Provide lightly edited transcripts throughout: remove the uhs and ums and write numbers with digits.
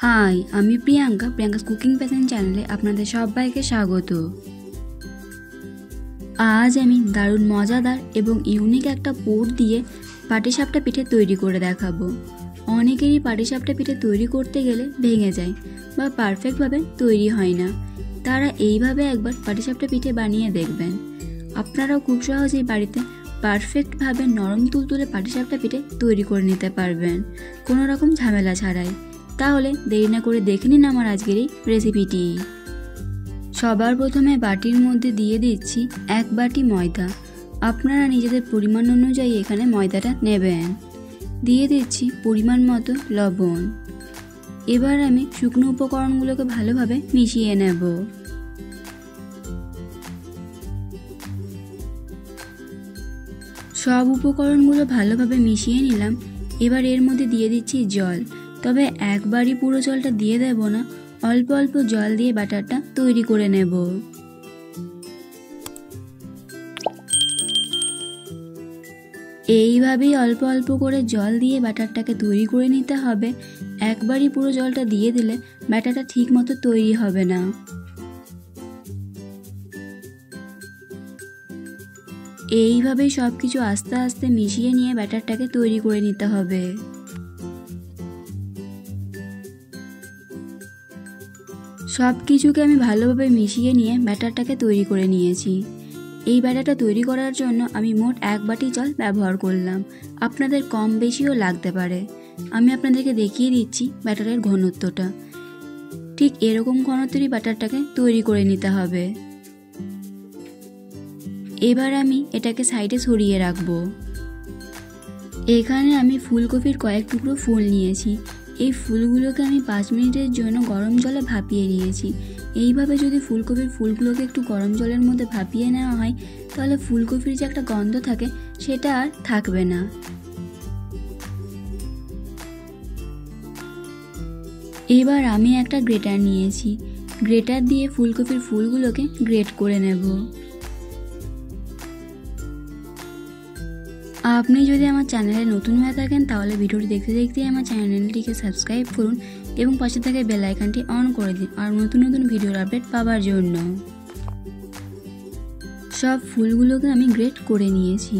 High, আমি Priyanka's cooking passion চ্যানেলে আপনাদের সবাইকে স্বাগত। আজ আমি দারুণ মজাদার এবং ইউনিক একটা পুর দিয়ে পাটিসাপটা পিঠে তৈরি করে দেখাবো। অনেকেরই পাটিসাপটা পিঠে তৈরি করতে গেলে ভেঙে যায় বা পারফেক্টভাবে তৈরি হয় না। তারা এইভাবে একবার পাটিসাপটা পিঠে বানিয়ে দেখবেন, আপনারাও খুব সহজেই বাড়িতে পারফেক্টভাবে নরম তুলতুলে পাটিসাপটা পিঠে তৈরি করে নিতে পারবেন, কোনো রকম ঝামেলা ছাড়াই। তাহলে দেরি না করে দেখে নিন আমার আজকের এই রেসিপিটি। সবার প্রথমে বাটির মধ্যে দিয়ে দিচ্ছি 1 বাটি ময়দা। আপনারা নিজেদের পরিমাণ অনুযায়ী এখানে ময়দাটা নেবেন। দিয়ে দিচ্ছি পরিমাণ মতো লবণ। এবার আমি শুকনো উপকরণগুলোকে ভালোভাবে মিশিয়ে নেব। সব উপকরণগুলো ভালোভাবে মিশিয়ে নিলাম। এবার এর মধ্যে দিয়ে দিচ্ছি জল, তবে একবারই পুরো জলটা দিয়ে দেব না, অল্প অল্প জল দিয়ে ব্যাটারটা তৈরি করে নেব। এইভাবেই অল্প অল্প করে জল দিয়ে ব্যাটারটাকে তৈরি করে নিতে হবে। একবারই পুরো জলটা দিয়ে দিলে ব্যাটারটা ঠিক মতো তৈরি হবে না। এইভাবেই সব কিছু আস্তে আস্তে মিশিয়ে নিয়ে ব্যাটারটাকে তৈরি করে নিতে হবে। সব কিছুকে আমি ভালোভাবে মিশিয়ে নিয়ে ব্যাটারটাকে তৈরি করে নিয়েছি। এই ব্যাটারটা তৈরি করার জন্য আমি মোট 1 বাটি জল ব্যবহার করলাম। আপনাদের কম বেশিও লাগতে পারে। আমি আপনাদেরকে দেখিয়ে দিচ্ছি ব্যাটারের ঘনত্বটা। ঠিক এরকম ঘনত্বেরই ব্যাটারটাকে তৈরি করে নিতে হবে। এবার আমি এটাকে সাইডে সরিয়ে রাখবো। এখানে আমি ফুলকপির কয়েক টুকরো ফুল নিয়েছি। এই ফুলগুলোকে আমি 5 মিনিটের জন্য গরম জলে ভাপিয়ে নিয়েছি। এইভাবে যদি ফুলকপির ফুলগুলোকে একটু গরম জলের মধ্যে ভাপিয়ে নেওয়া হয়, তাহলে ফুলকপির যে একটা গন্ধ থাকে সেটা আর থাকবে না। এবার আমি একটা গ্রেটার নিয়েছি। গ্রেটার দিয়ে ফুলকপির ফুলগুলোকে গ্রেট করে নেব। আপনি যদি আমার চ্যানেলে নতুন হয়ে থাকেন তাহলে ভিডিওটি দেখতে দেখতেই আমার চ্যানেলটিকে সাবস্ক্রাইব করুন এবং পাশে থাকা বেল আইকনটি অন করে দিন আর নতুন নতুন ভিডিওর আপডেট পাওয়ার জন্য। সব ফুলগুলোকে আমি গ্রেট করে নিয়েছি।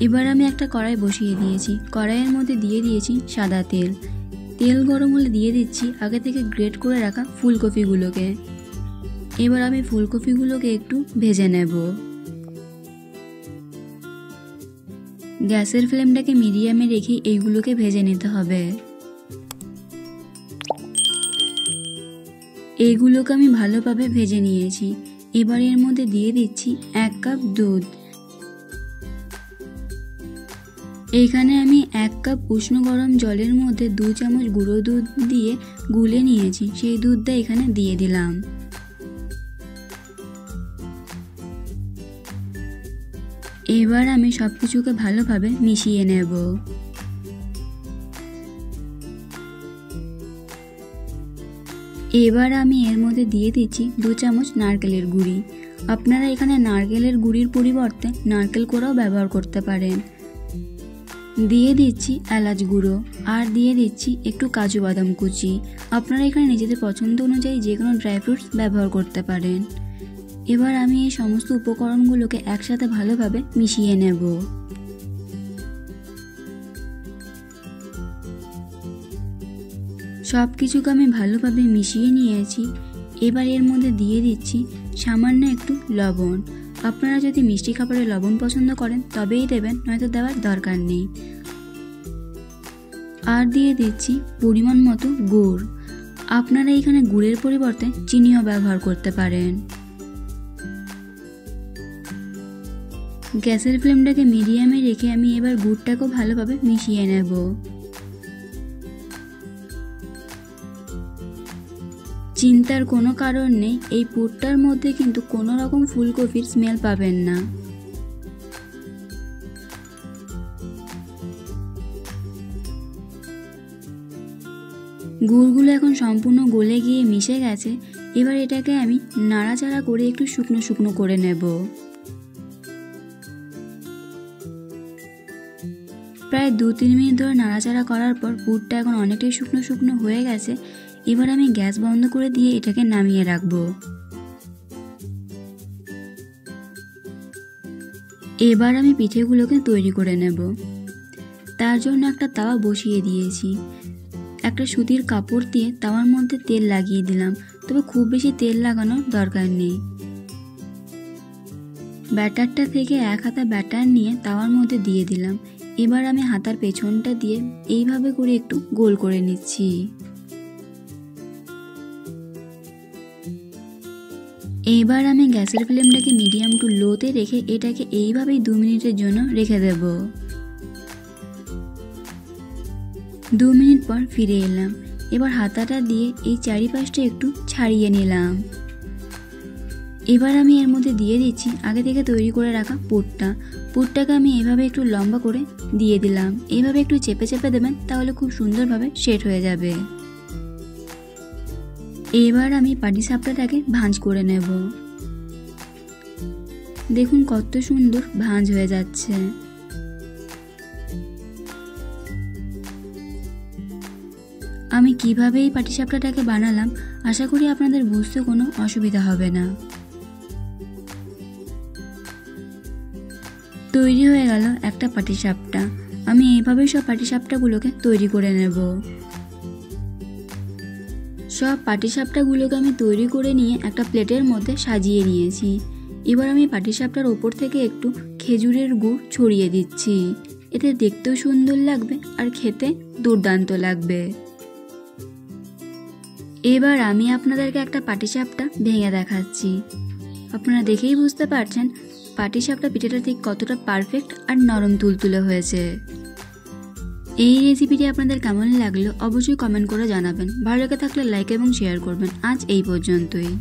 এবার আমি একটা কড়াই বসিয়ে দিয়েছি। কড়াইয়ের মধ্যে দিয়ে দিয়েছি সাদা তেল। তেল গরম হলে দিয়ে দিচ্ছি আগে থেকে গ্রেট করে রাখা ফুলকপিগুলোকে। এবার আমি ফুলকপিগুলোকে একটু ভেজে নেব। গ্যাসের ফ্লেমটাকে মিডিয়ামে রেখে এইগুলোকে ভেজে নিতে হবে। এইগুলোকে আমি ভালোভাবে ভেজে নিয়েছি। এবার এর মধ্যে দিয়ে দিচ্ছি 1 কাপ দুধ। এখানে আমি 1 কাপ উষ্ণ গরম জলের মধ্যে 2 চামচ গুঁড়ো দুধ দিয়ে গুলে নিয়েছি। সেই দুধটা এখানে দিয়ে দিলাম। এবার আমি সব কিছুকে ভালোভাবে মিশিয়ে নেব। এবার আমি এর মধ্যে দিয়ে দিচ্ছি 2 চামচ নারকেলের গুঁড়ি। আপনারা এখানে নারকেলের গুঁড়ির পরিবর্তে নারকেল কোড়াও ব্যবহার করতে পারেন। দিয়ে দিচ্ছি এলাচ গুঁড়ো আর দিয়ে দিচ্ছি একটু কাজু বাদাম কুচি। আপনারা এখানে নিজেদের পছন্দ অনুযায়ী যে কোনো ড্রাই ফ্রুটস ব্যবহার করতে পারেন। এবার আমি এই সমস্ত উপকরণগুলোকে একসাথে ভালোভাবে মিশিয়ে নেব। সব কিছুকে আমি ভালোভাবে মিশিয়ে নিয়েছি। এবার এর মধ্যে দিয়ে দিচ্ছি সামান্য একটু লবণ। আপনারা যদি মিষ্টি খাবারে লবণ পছন্দ করেন তবেই দেবেন, নয়তো দেওয়ার দরকার নেই। আর দিয়ে দিচ্ছি পরিমাণ মতো গুড়। আপনারা এখানে গুড়ের পরিবর্তে চিনিও ব্যবহার করতে পারেন। গ্যাসের ফ্লেমটাকে মিডিয়ামে রেখে আমি এবার গুড়টাকেও ভালোভাবে মিশিয়ে নেব। চিন্তার কোনো কারণ নেই, এই পুরটার মধ্যে কিন্তু কোনো রকম ফুলকপির স্মেল পাবেন না। গুড়গুলো এখন সম্পূর্ণ গলে গিয়ে মিশে গেছে। এবার এটাকে আমি নাড়াচাড়া করে একটু শুকনো শুকনো করে নেব। প্রায় প্রায় 2-3 মিনিট ধরে নাড়াচাড়া করার পর পুরটা এখন অনেকটাই শুকনো শুকনো হয়ে গেছে। এবার আমি গ্যাস বন্ধ করে দিয়ে এটাকে নামিয়ে রাখবো। এবার আমি পিঠেগুলোকে তৈরি করে নেব। তার জন্য একটা তাওয়া বসিয়ে দিয়েছি। একটা সুতির কাপড় দিয়ে তাওয়ার মধ্যে তেল লাগিয়ে দিলাম, তবে খুব বেশি তেল লাগানোর দরকার নেই। ব্যাটারটা থেকে 1 হাতা ব্যাটার নিয়ে তাওয়ার মধ্যে দিয়ে দিলাম। এবার আমি হাতার পেছনটা দিয়ে এইভাবে করে একটু গোল করে নিচ্ছি। এবার আমি গ্যাসের ফ্লেমটাকে মিডিয়াম টু লোতে রেখে এটাকে এইভাবেই 2 মিনিটের জন্য রেখে দেব। 2 মিনিট পর ফিরে এলাম। এবার হাতাটা দিয়ে এই চারিপাশটা একটু ছাড়িয়ে নিলাম। এবার আমি এর মধ্যে দিয়ে দিচ্ছি আগে থেকে তৈরি করে রাখা পুরটাকে আমি এভাবে একটু লম্বা করে দিয়ে দিলাম। এইভাবে একটু চেপে চেপে দেবেন, তাহলে খুব সুন্দরভাবে সেট হয়ে যাবে। এবার আমি পাটিসাপটাটাকে ভাঁজ করে নেব। দেখুন কত সুন্দর ভাঁজ হয়ে যাচ্ছে। আমি কিভাবে এই পাটিসাপটাটাকে বানালাম আশা করি আপনাদের বুঝতে কোনো অসুবিধা হবে না। তৈরি হয়ে গেল একটা পাটিসাপটা। আমি এইভাবে সব পাটিসাপটাগুলোকে তৈরি করে নেব। সব পাটিসাপটাগুলোকে আমি তৈরি করে নিয়ে একটা প্লেটের মধ্যে সাজিয়ে নিয়েছি। এবার আমি পাটিসাপটার ওপর থেকে একটু খেজুরের গুড় ছড়িয়ে দিচ্ছি। এতে দেখতেও সুন্দর লাগবে আর খেতে দুর্দান্ত লাগবে। এবার আমি আপনাদেরকে একটা পাটিসাপটা ভেঙে দেখাচ্ছি। আপনারা দেখেই বুঝতে পারছেন পাটিসাপটা পিঠাটা ঠিক কতটা পারফেক্ট আর নরম তুলতুলে হয়েছে। এই রেসিপিটি আপনাদের কেমন লাগলো অবশ্যই কমেন্ট করে জানাবেন। ভালো লেগে থাকলে লাইক এবং শেয়ার করবেন। আজ এই পর্যন্তই।